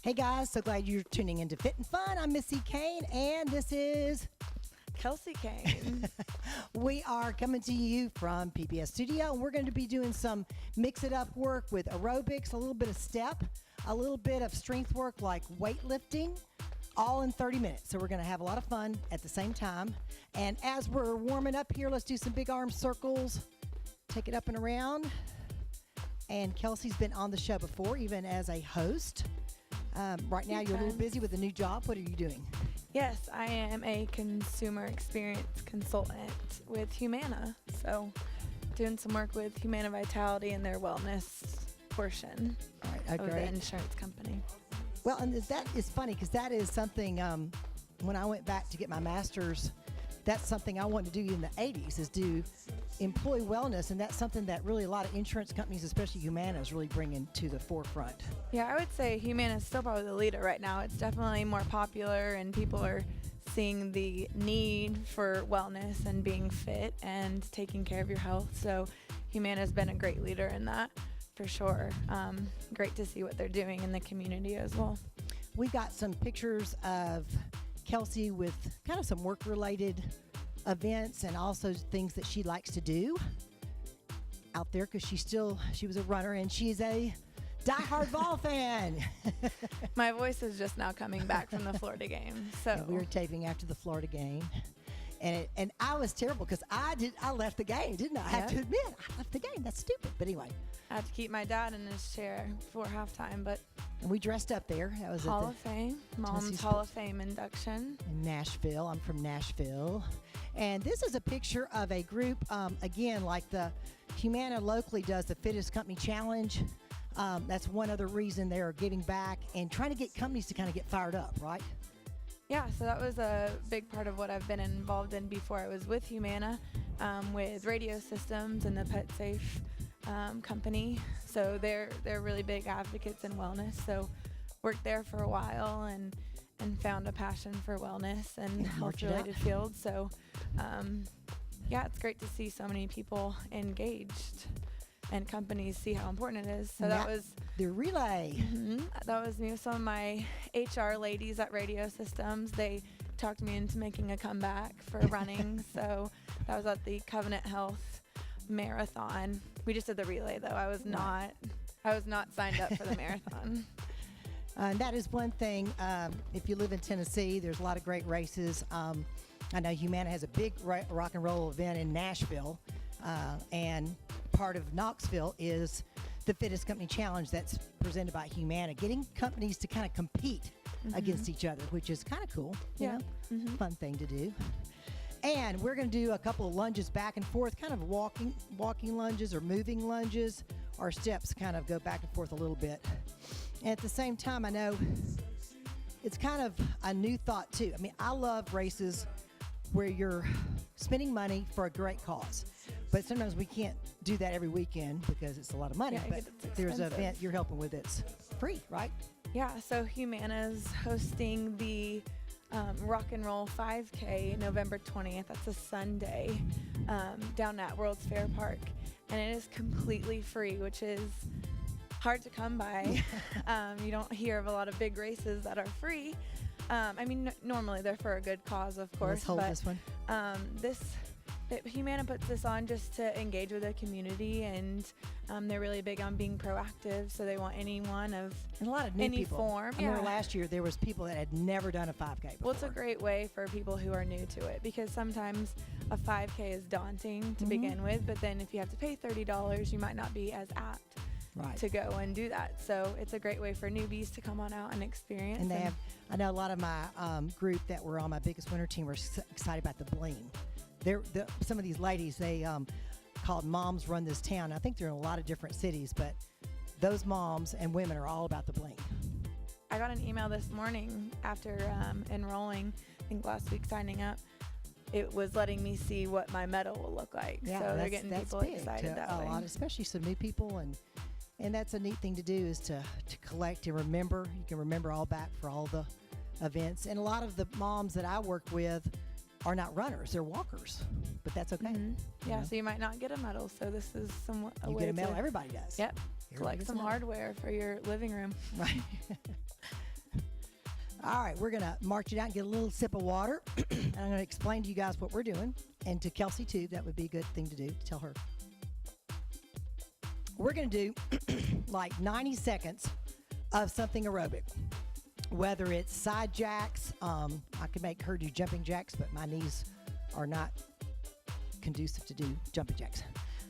Hey guys, so glad you're tuning into Fit and Fun. I'm Missy Kane, and this is Kelsey Kane. We are coming to you from PBS Studio, and we're going to be doing some mix-it-up work with aerobics, a little bit of step, a little bit of strength work like weightlifting, all in 30 minutes. So we're going to have a lot of fun at the same time. And as we're warming up here, let's do some big arm circles. Take it up and around. And Kelsey's been on the show before, even as a host. Right now, you're a little busy with a new job. What are you doing? Yes, I am a consumer experience consultant with Humana. So doing some work with Humana Vitality and their wellness portion of the insurance company. Well, and that is funny because that is something, when I went back to get my master's, that's something I wanted to do in the 80s, is do employee wellness. And that's something that really a lot of insurance companies, especially Humana, is really bringing to the forefront. Yeah, I would say Humana is still probably the leader right now. It's definitely more popular, and people are seeing the need for wellness and being fit and taking care of your health. So Humana has been a great leader in that, for sure. Great to see what they're doing in the community as well. We've got some pictures of Kelsey with kind of some work-related events and also things that she likes to do out there, because she was a runner and she's a diehard Vol fan. My voice is just now coming back from the Florida game. So and we were taping after the Florida game, and I was terrible because I left the game, didn't I? I have to admit, I left the game. That's stupid. But anyway, I had to keep my dad in his chair before halftime, but and we dressed up there. That was Hall of Fame, Mom's Hall of Fame induction in Nashville. I'm from Nashville, and this is a picture of a group. Again, like the Humana locally does the Fittest Company Challenge. That's one other reason they're giving back and trying to get companies to kind of get fired up, right? Yeah, so that was a big part of what I've been involved in before I was with Humana, with radio systems and the Pet Safe company. So they're really big advocates in wellness. So worked there for a while and found a passion for wellness and health-related fields. So yeah, it's great to see so many people engaged and companies see how important it is. So that was the relay. That was me with some of my HR ladies at Radio Systems. They talked me into making a comeback for running. So that was at the Covenant Health Marathon. We just did the relay though. I was not signed up for the marathon. And that is one thing. If you live in Tennessee, there's a lot of great races. I know Humana has a big rock and roll event in Nashville, and part of Knoxville is the Fittest Company Challenge that's presented by Humana, getting companies to kind of compete against each other, which is kind of cool. You know? Fun thing to do. And we're going to do a couple of lunges back and forth, kind of walking lunges or moving lunges. Our steps kind of go back and forth a little bit. And at the same time, I know it's kind of a new thought too. I mean, I love races where you're spending money for a great cause. But sometimes we can't do that every weekend because it's a lot of money. Yeah, but there's an event you're helping with that's free, right? Yeah, so Humana's hosting the Rock and Roll 5K November 20th. That's a Sunday down at World's Fair Park. And it is completely free, which is hard to come by. You don't hear of a lot of big races that are free. I mean, normally they're for a good cause, of course. Let's hold this one. Humana puts this on just to engage with the community, and they're really big on being proactive. So they want anyone of and a lot of new any people. form. I remember last year there was people that had never done a 5K before. Well, it's a great way for people who are new to it, because sometimes a 5K is daunting to begin with, but then if you have to pay $30, you might not be as apt to go and do that. So it's a great way for newbies to come on out and experience. And they have, I know a lot of my group that were on my biggest winter team were excited about the bling. Some of these ladies, they called Moms Run This Town. I think they're in a lot of different cities, but those moms and women are all about the bling. I got an email this morning after enrolling, I think last week signing up. It was letting me see what my medal will look like. Yeah, so they're getting people excited that way. A lot, especially some new people, and that's a neat thing to do, is to collect and remember. You can remember all back for all the events. And a lot of the moms that I work with are not runners, they're walkers, but that's okay. Yeah, so you might not get a medal, so this is somewhat a you way get a medal, to, everybody does. Yep, collect some hardware for your living room. Right. All right, we're going to march it out and get a little sip of water. And I'm going to explain to you guys what we're doing. And to Kelsey, too, that would be a good thing to do, to tell her. We're going to do like 90 seconds of something aerobic. Whether it's side jacks, I can make her do jumping jacks, but my knees are not conducive to do jumping jacks.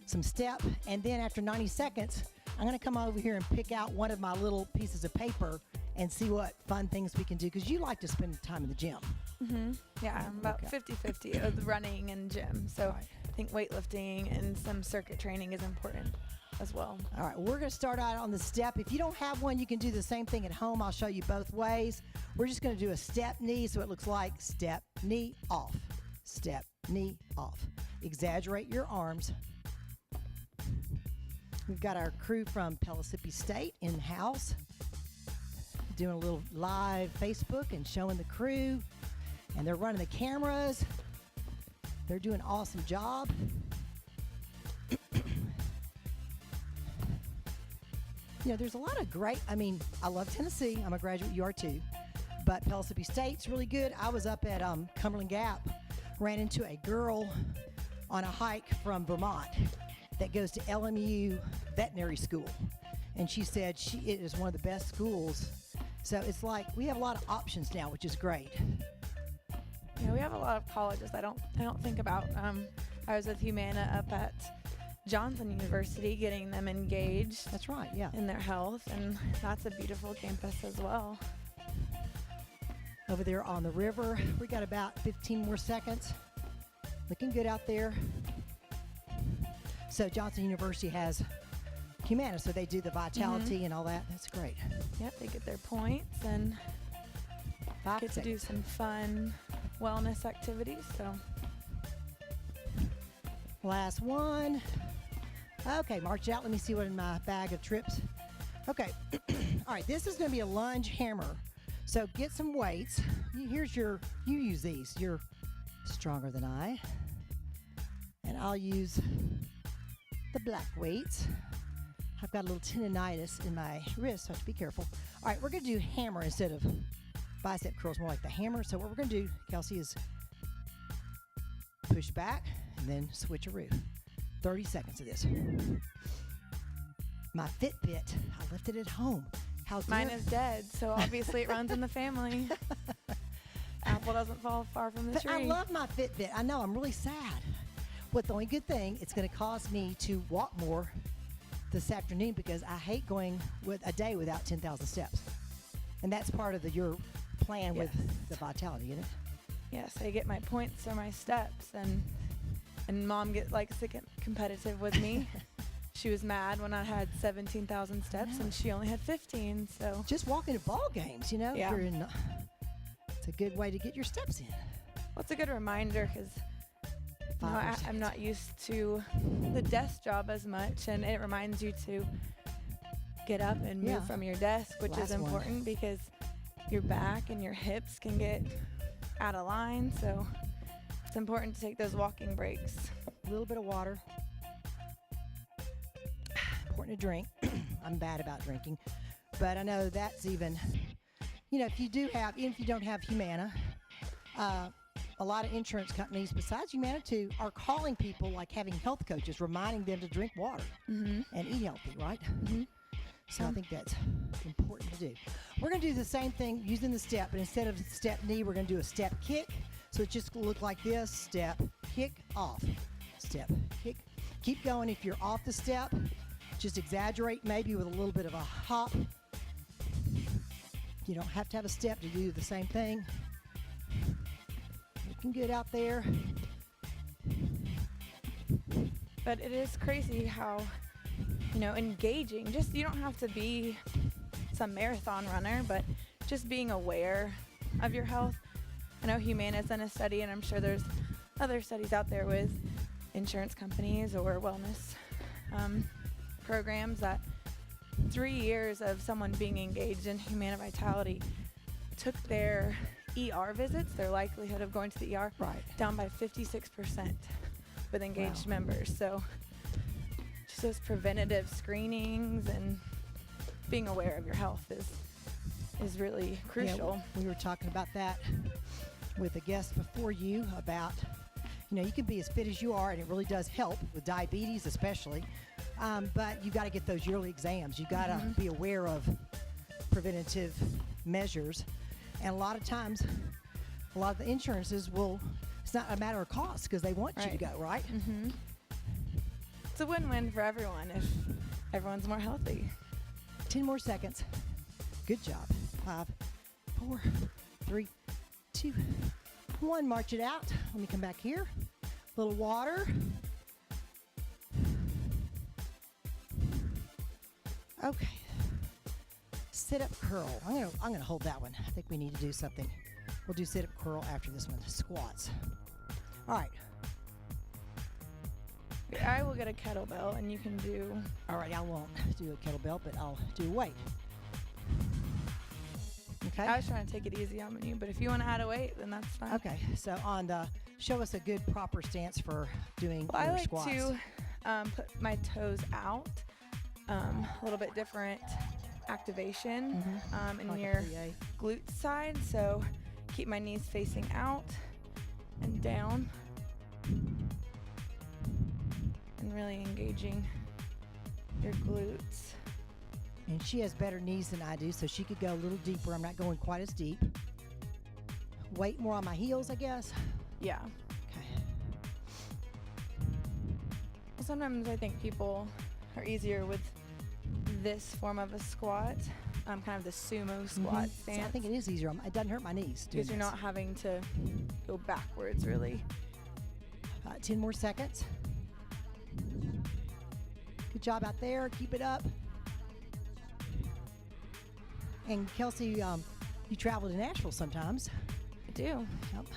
Some step, and then after 90 seconds, I'm going to come over here and pick out one of my little pieces of paper and see what fun things we can do, because you like to spend time in the gym. Mm-hmm. Yeah, I'm about 50-50 of running and gym. So Right. I think weightlifting and some circuit training is important as well. All right, we're going to start out on the step. If you don't have one, you can do the same thing at home. I'll show you both ways. We're just going to do a step knee, so it looks like step, knee, off. Step, knee, off. Exaggerate your arms. We've got our crew from Mississippi State in-house doing a little live Facebook and showing the crew. And they're running the cameras. They're doing an awesome job. You know, there's a lot of great, I love Tennessee. I'm a graduate, you are too. But Mississippi State's really good. I was up at Cumberland Gap, ran into a girl on a hike from Vermont that goes to LMU veterinary school. And she said it is one of the best schools. So it's like we have a lot of options now, which is great. Yeah, we have a lot of colleges I don't think about. I was with Humana up at Johnson University, getting them engaged. That's right, yeah. In their health, and that's a beautiful campus as well. Over there on the river, we got about 15 more seconds. Looking good out there. So Johnson University has Humana, so they do the vitality and all that. That's great. Yep, they get their points and 5 get to seconds. do some fun wellness activities. So Last one. Okay, march it out. Let me see what in my bag of trips. Okay. All right, this is going to be a lunge hammer. So get some weights. You use these. You're stronger than I. And I'll use the black weights. I've got a little tendonitis in my wrist, so I have to be careful. All right, we're going to do hammer instead of bicep curls, more like the hammer. So what we're going to do, Kelsey, is push back and then switcheroo. 30 seconds of this. My Fitbit, I left it at home. How's mine is dead, so obviously it runs in the family. Apple doesn't fall far from the But tree. I love my Fitbit. I know, I'm really sad. But the only good thing, it's going to cause me to walk more this afternoon because I hate going with a day without 10,000 steps. And that's part of your plan with the vitality, isn't it? Yes, I get my points or my steps, and Mom likes to get competitive with me. She was mad when I had 17,000 steps and she only had 15. So just walking to ball games, you know, Yeah. it's a good way to get your steps in. well, it's a good reminder because I'm 5 not used to the desk job as much, and it reminds you to get up and move Yeah. from your desk, which Last is one. important because your back and your hips can get out of line. So it's important to take those walking breaks. A little bit of water. Important to drink. I'm bad about drinking, but I know that's even, if you don't have Humana, a lot of insurance companies besides Humana too are calling people, like having health coaches, reminding them to drink water and eat healthy, right? So I think that's important to do. We're going to do the same thing using the step, but instead of step knee, we're going to do a step kick. So it's just going to look like this: step, kick, off, step, kick. Keep going. If you're off the step, just exaggerate maybe with a little bit of a hop. You don't have to have a step to do the same thing. Looking good out there. But it is crazy how, engaging. You don't have to be some marathon runner, but just being aware of your health. I know Humana's done a study, and I'm sure there's other studies out there with insurance companies or wellness programs that 3 years of someone being engaged in Humana Vitality took their ER visits, their likelihood of going to the ER, down by 56% with engaged members. So just those preventative screenings and being aware of your health is is really crucial. Yeah, we were talking about that with a guest before you about, you can be as fit as you are, and it really does help with diabetes especially. But you got to get those yearly exams. You got to be aware of preventative measures. And a lot of times, a lot of the insurances it's not a matter of cost because they want you to go, right? Mm-hmm. It's a win-win for everyone if everyone's more healthy. 10 more seconds. Good job. 5, 4, 3, 2, 1. March it out. Let me come back here. A little water. Okay. Sit-up curl. I'm gonna hold that one. I think we need to do something. We'll do sit-up curl after this one. Squats. All right. I will get a kettlebell, and you can do... All right, I won't do a kettlebell, but I'll do weight. Okay. I was trying to take it easy on you, but if you want to add a weight, then that's fine. Okay, so show us a good proper stance for doing Well, I your like squats. to put my toes out, a little bit different activation in Like a your plie. glute side. So keep my knees facing out and down, and really engaging your glutes. And she has better knees than I do, so she could go a little deeper. I'm not going quite as deep. Weight more on my heels, I guess. Yeah. Okay. Well, sometimes I think people are easier with this form of a squat, kind of the sumo squat So stance. I think it is easier. It doesn't hurt my knees. Because you're not having to go backwards, really. 10 more seconds. Good job out there. Keep it up. And Kelsey, you travel to Nashville sometimes. I do. Yep.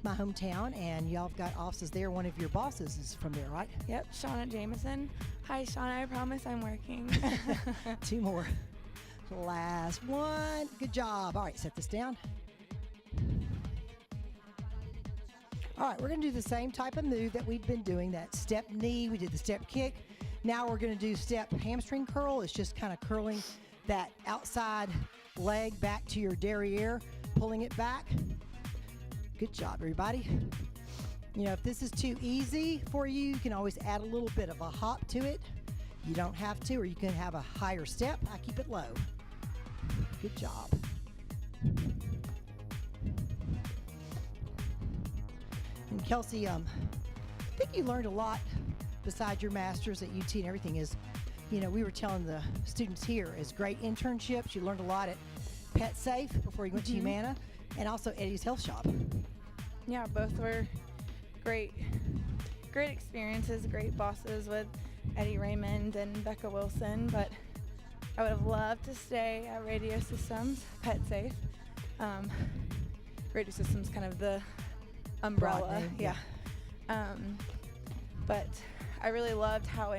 My hometown, and y'all have got offices there. One of your bosses is from there, right? Yep, Shauna Jameson. Hi, Shauna. I promise I'm working. 2 more. Last one. Good job. All right, set this down. All right, we're going to do the same type of move that we've been doing, that step knee. We did the step kick. Now we're going to do step hamstring curl. It's just kind of curling that outside leg back to your derriere, pulling it back. Good job, everybody. If this is too easy for you, you can always add a little bit of a hop to it. You don't have to, or you can have a higher step. I keep it low. Good job. And Kelsey, I think you learned a lot besides your master's at UT and everything is, we were telling the students here as great internships. You learned a lot at Pet Safe before you went to Humana, and also Eddie's Health Shop. Yeah, both were great experiences, great bosses with Eddie Raymond and Becca Wilson, but I would have loved to stay at Radio Systems, Pet Safe. Radio Systems kind of the umbrella. Broad name, yeah. But I really loved how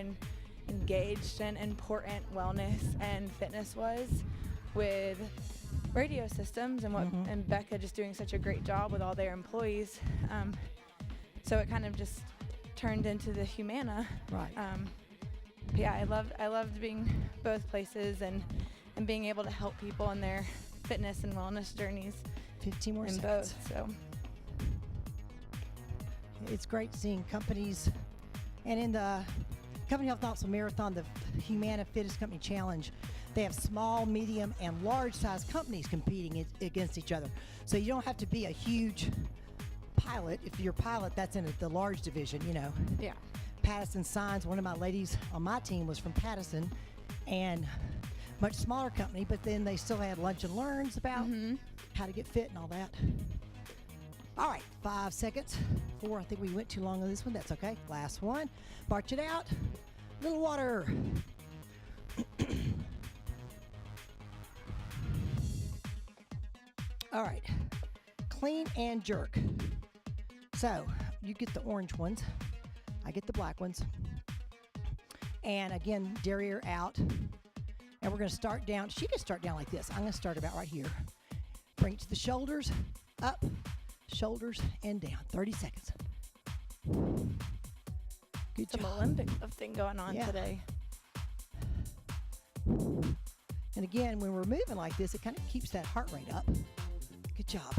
engaged and important wellness and fitness was with Radio Systems, and and Becca just doing such a great job with all their employees. So it kind of just turned into the Humana. Right. Yeah, I loved being both places and being able to help people in their fitness and wellness journeys 15 more in seconds. both. So It's great seeing companies, and in the Company Health Knoxville Marathon, the Humana Fittest Company Challenge, they have small, medium, and large size companies competing against each other. So you don't have to be a huge pilot. If you're a pilot, that's in the large division, yeah. Pattison Signs, one of my ladies on my team was from Pattison, and much smaller company, but then they still had lunch and learns about how to get fit and all that. All right, 5 seconds. 4, I think we went too long on this one. That's okay. Last one. March it out. Little water. All right, clean and jerk. So you get the orange ones. I get the black ones. And again, derriere out. And we're going to start down. She can start down like this. I'm going to start about right here. Bring it to the shoulders, up, shoulders, and down. 30 seconds. Good Some job. Olympic thing going on today. And again, when we're moving like this, it kind of keeps that heart rate up. Good job.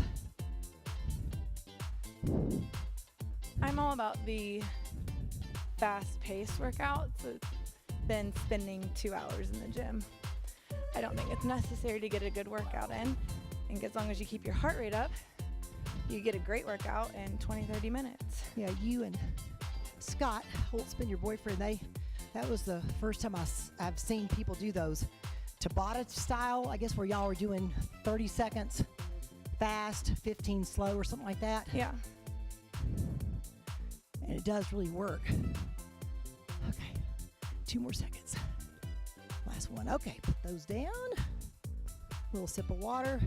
I'm all about the fast-paced workouts than spending 2 hours in the gym. I don't think it's necessary to get a good workout in. I think as long as you keep your heart rate up, you get a great workout in 20, 30 minutes. Yeah, you and Scott Holtzman, your boyfriend, that was the first time I've seen people do those Tabata style, I guess, where y'all were doing 30 seconds fast, 15 slow, or something like that. Yeah. And it does really work. Okay, 2 more seconds. Last one. Okay, put those down. Little sip of water.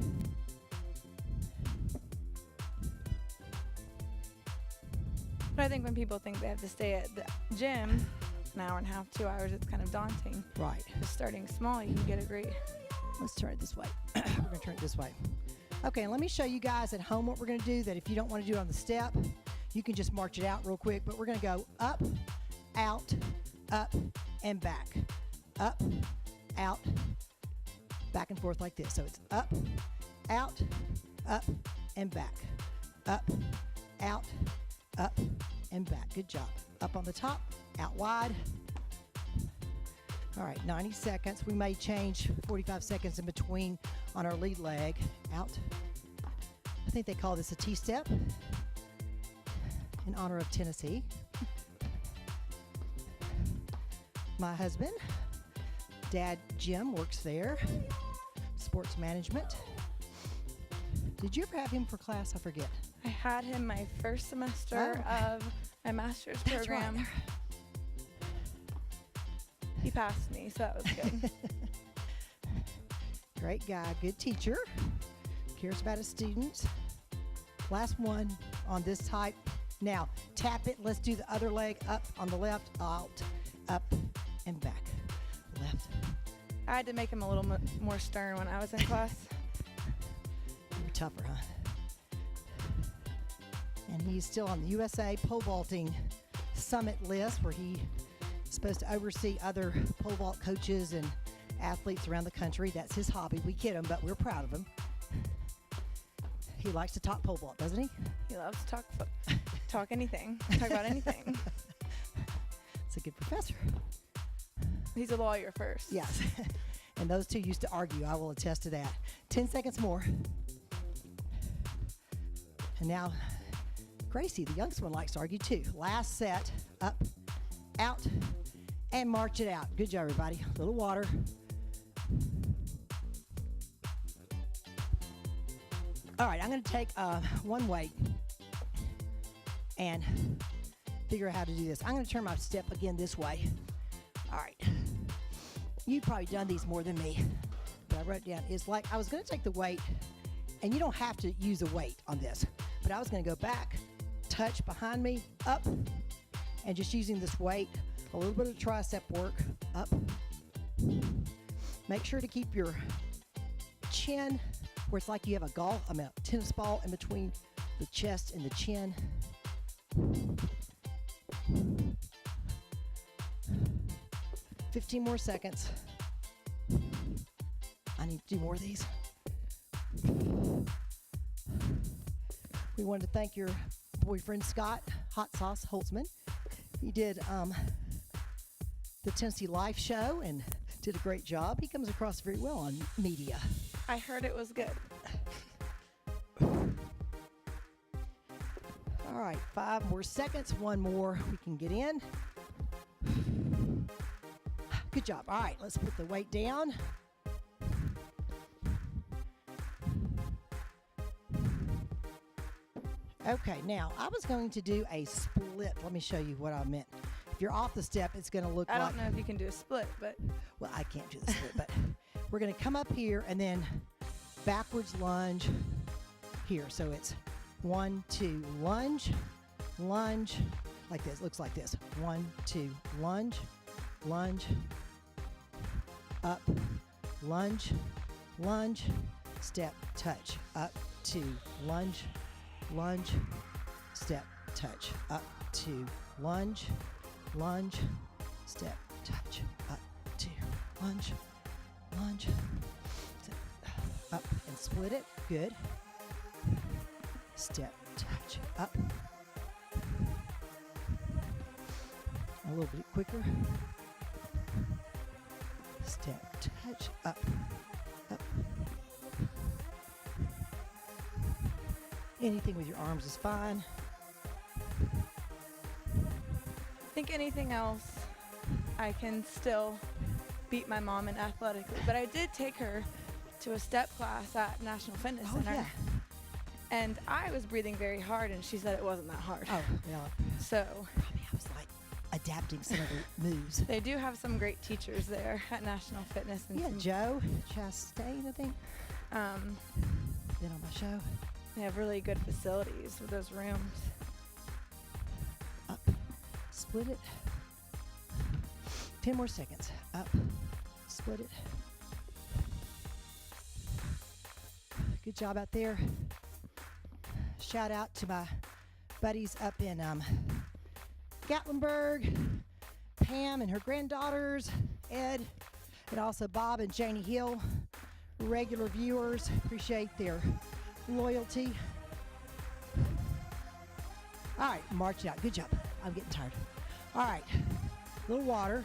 But I think when people think they have to stay at the gym an hour and a half, 2 hours, it's kind of daunting. Right. Just starting small, you can get a great... Let's turn it this way. We're going to turn it this way. Okay, let me show you guys at home what we're going to do, that if you don't want to do it on the step, you can just march it out real quick. But we're going to go up, out, up, and back. Up, out, back and forth like this. So it's up, out, up, and back. Up, out, up, and back. Good job. Up on the top, out wide. All right, 90 seconds. We may change 45 seconds in between on our lead leg. Out. I think they call this a T-step in honor of Tennessee. My husband, Dad Jim, works there. Sports management. Did you ever have him for class? I forget. I had him my first semester of my master's program. Right. He passed me, so that was good. Great guy, good teacher. Cares about his students. Last one on this type. Now, tap it. Let's do the other leg. Up on the left, out, up, and back. Left. I had to make him a little more stern when I was in class. You were tougher, huh? And he's still on the USA pole vaulting summit list, where he's supposed to oversee other pole vault coaches and athletes around the country. That's his hobby. We kid him, but we're proud of him. He likes to talk pole vault, doesn't he? He loves to talk anything, talk about anything. It's a good professor. He's a lawyer first. Yes. And those two used to argue. I will attest to that. 10 seconds more. And now, Gracie, the youngest one, likes to argue too. Last set. Up, out, and march it out. Good job, everybody. A little water. All right, I'm going to take one weight and figure out how to do this. I'm going to turn my step again this way. All right. You've probably done these more than me, but I wrote it down. It's like I was going to take the weight, and you don't have to use a weight on this, but I was going to go back, touch behind me, up, and just using this weight, a little bit of tricep work, up. Make sure to keep your chin where it's like you have a tennis ball in between the chest and the chin. 15 more seconds. I need to do more of these. We wanted to thank your boyfriend, Scott Hot Sauce Holtzman. He did the Tennessee Life show and did a great job. He comes across very well on media. I heard it was good. All right, 5 more seconds. One more we can get in. Good job. All right, let's put the weight down. Okay, now I was going to do a split. Let me show you what I meant. If you're off the step, it's going to look like... I don't know if you can do a split, but... Well, I can't do the split, but we're going to come up here and then backwards lunge here. So it's 1, 2, lunge, lunge, like this. Looks like this. 1, 2, lunge, lunge, up, lunge, lunge, step, touch, up, 2, lunge, lunge, step, touch, up, 2, lunge, lunge, step, touch, up, 2, lunge, Lunge. Up and split it. Good. Step, touch, up. A little bit quicker. Step, touch, up, up. Anything with your arms is fine. I think anything else, I can still beat my mom in athletically. But I did take her to a step class at National Fitness Center. Yeah. And I was breathing very hard, and she said it wasn't that hard. Oh, yeah. So Probably I was like adapting some of the moves. they do have some great teachers there at National Fitness. And Yeah, some, Joe Chastain, I think. um, Been on my show. they have really good facilities with those rooms. Up. Split it. 10 more seconds. Up. Split it. Good job out there. Shout out to my buddies up in Gatlinburg, Pam and her granddaughters, Ed, and also Bob and Janie Hill, regular viewers. Appreciate their loyalty. All right, march it out. Good job. I'm getting tired. All right, a little water.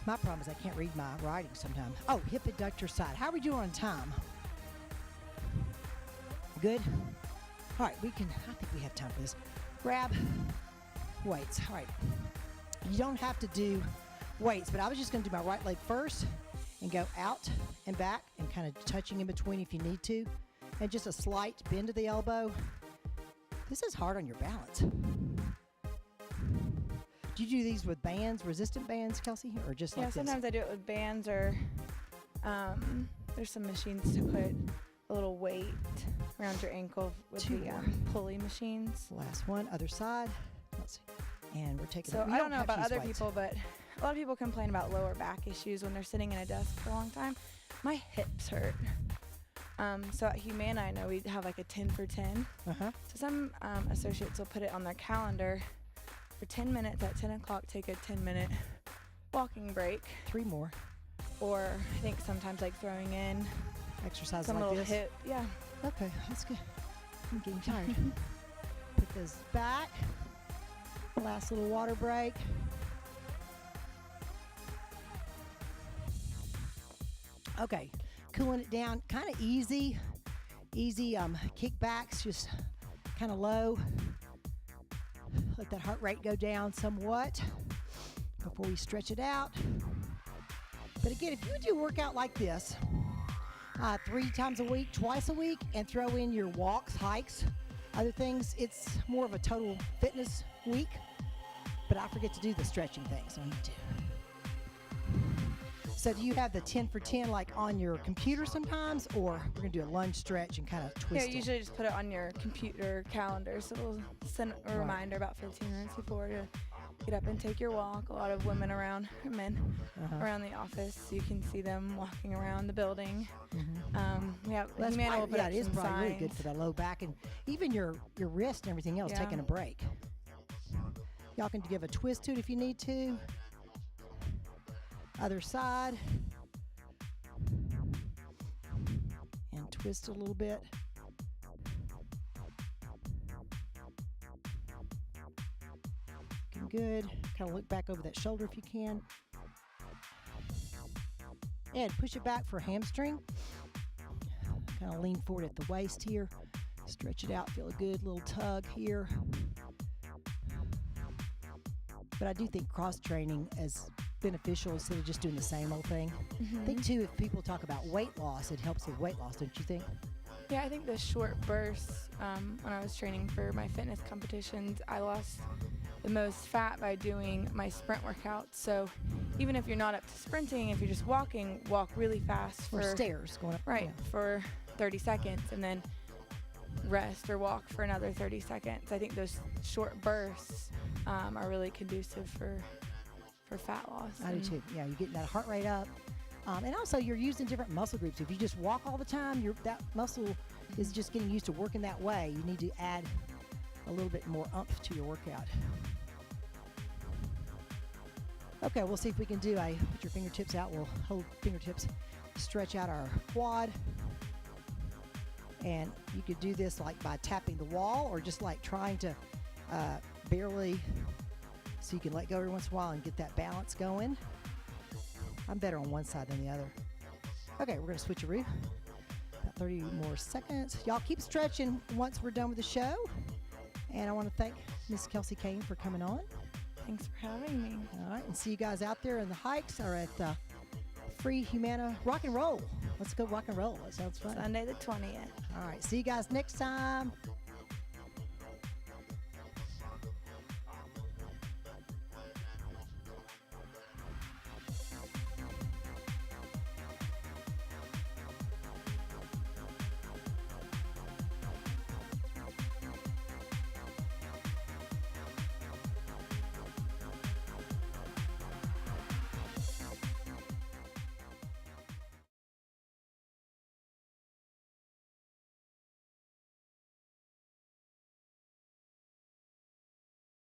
My problem is I can't read my writing sometimes. Oh, hip adductor side. How are we doing on time? Good? All right, I think we have time for this. Grab weights. All right. You don't have to do weights, but I was just going to do my right leg first and go out and back and kind of touching in between if you need to. And just a slight bend to the elbow. This is hard on your balance. Do you do these with bands, resistant bands, Kelsey, or just like this? Yeah, sometimes I do it with bands, or there's some machines to put a little weight around your ankle with Two the more. pulley machines. Last one, other side. Let's see. And we're taking So we I don't don't know have to about use other weights. people, but a lot of people complain about lower back issues when they're sitting in a desk for a long time. My hips hurt. So at Humana, I know we have like a 10 for 10. Uh-huh. So some associates will put it on their calendar for 10 minutes at 10 o'clock, take a 10-minute walking break. 3 more. Or I think sometimes like throwing in Exercises some like little this. hip. Yeah. Okay, that's good. I'm getting tired. Put those back. Last little water break. Okay, cooling it down, kind of easy kickbacks, just kind of low. Let that heart rate go down somewhat before we stretch it out. But again, if you do a workout like this 3 times a week, twice a week, and throw in your walks, hikes, other things, it's more of a total fitness week. But I forget to do the stretching thing, so I need to. So do you have the 10 for 10 like on your computer sometimes, or we're gonna do a lunge stretch and kind of twist Yeah, it? usually just put it on your computer calendar, so it'll send a Right. reminder about 15 minutes before to get up and take your walk. A lot of women around, or men, around the office, you can see them walking around the building. We have Well, Humana will put up it is some probably really good signs. for that low back and even your wrist and everything else, Yeah. taking a break. Y'all can give a twist to it if you need to. Other side. And twist a little bit. Looking good. Kind of look back over that shoulder if you can. And push it back for hamstring. Kind of lean forward at the waist here. Stretch it out. Feel a good little tug here. But I do think cross training is beneficial instead of just doing the same old thing. I think too, if people talk about weight loss, it helps with weight loss, don't you think? Yeah, I think the short bursts, when I was training for my fitness competitions, I lost the most fat by doing my sprint workouts. So even if you're not up to sprinting, if you're just walking, walk really fast Or stairs going up. Right, Yeah. for 30 seconds and then rest or walk for another 30 seconds. I think those short bursts are really conducive for fat loss. I do too. Yeah, you're getting that heart rate up. And also you're using different muscle groups. If you just walk all the time, that muscle is just getting used to working that way. You need to add a little bit more oomph to your workout. Okay, we'll see if we can do put your fingertips out. We'll hold fingertips, stretch out our quad. And you could do this like by tapping the wall or just like trying to barely, so you can let go every once in a while and get that balance going. I'm better on one side than the other. Okay, we're gonna switcheroo. About 30 more seconds. Y'all keep stretching once we're done with the show. And I want to thank Miss Kelsey Kane for coming on. Thanks for having me. All right, and see you guys out there in the hikes or at the free Humana rock and roll. Let's go rock and roll. That sounds fun. Sunday the 20th. All right, see you guys next time.